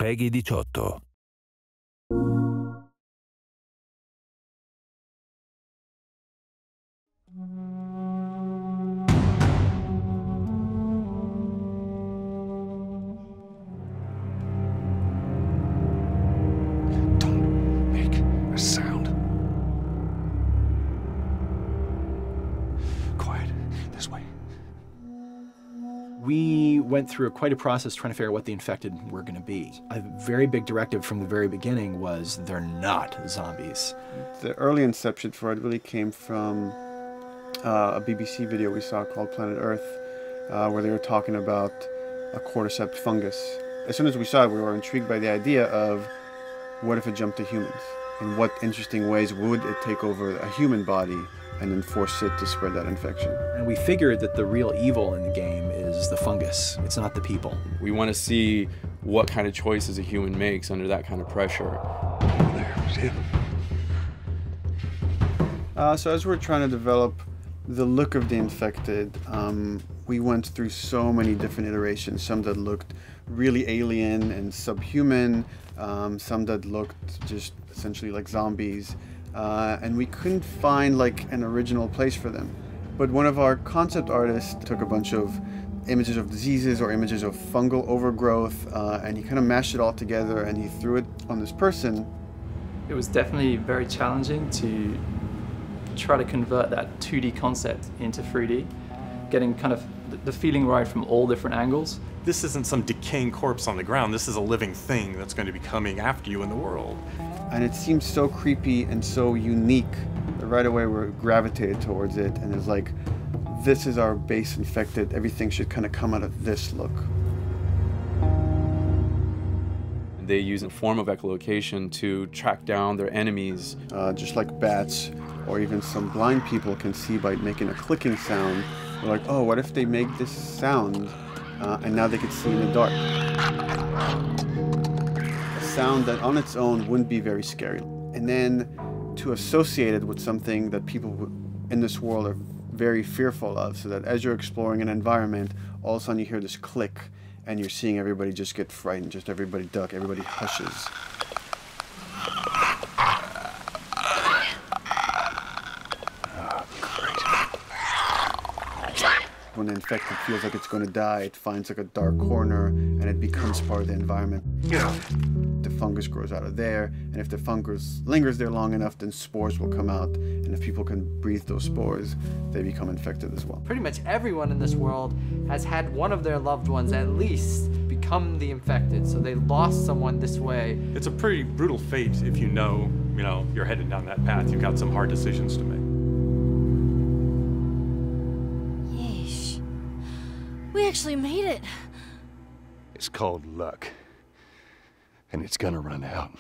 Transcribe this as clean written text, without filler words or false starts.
Peggy 18. Don't make a sound. Quiet. This way. We went through quite a process trying to figure out what the infected were going to be. A very big directive from the very beginning was they're not zombies. The early inception for it really came from a BBC video we saw called Planet Earth, where they were talking about a cordyceps fungus. As soon as we saw it, we were intrigued by the idea of what if it jumped to humans? In what interesting ways would it take over a human body and then force it to spread that infection? And we figured that the real evil in the game is the fungus. It's not the people. We want to see what kind of choices a human makes under that kind of pressure. There's him. So as we're trying to develop the look of the infected, we went through so many different iterations. Some that looked really alien and subhuman, some that looked just essentially like zombies. And we couldn't find like an original place for them. But one of our concept artists took a bunch of images of diseases or images of fungal overgrowth, and he kind of mashed it all together and he threw it on this person. It was definitely very challenging to try to convert that 2D concept into 3D, getting kind of the feeling right from all different angles. This isn't some decaying corpse on the ground. This is a living thing that's going to be coming after you in the world. And it seemed so creepy and so unique that right away we gravitated towards it, and it's like, this is our base infected. Everything should kind of come out of this look. They use a form of echolocation to track down their enemies. Just like bats or even some blind people can see by making a clicking sound. They're like, oh, what if they make this sound and now they can see in the dark? A sound that on its own wouldn't be very scary. And then to associate it with something that people in this world are very fearful of, so that as you're exploring an environment, all of a sudden you hear this click and you're seeing everybody just get frightened, just everybody duck, everybody hushes. When the infected feels like it's going to die, it finds like a dark corner and it becomes part of the environment. The fungus grows out of there, and if the fungus lingers there long enough, then spores will come out, and if people can breathe those spores, they become infected as well. Pretty much everyone in this world has had one of their loved ones at least become the infected, so they lost someone this way. It's a pretty brutal fate if you know, you're headed down that path. You've got some hard decisions to make. Yeesh. We actually made it. It's called luck. And it's gonna run out.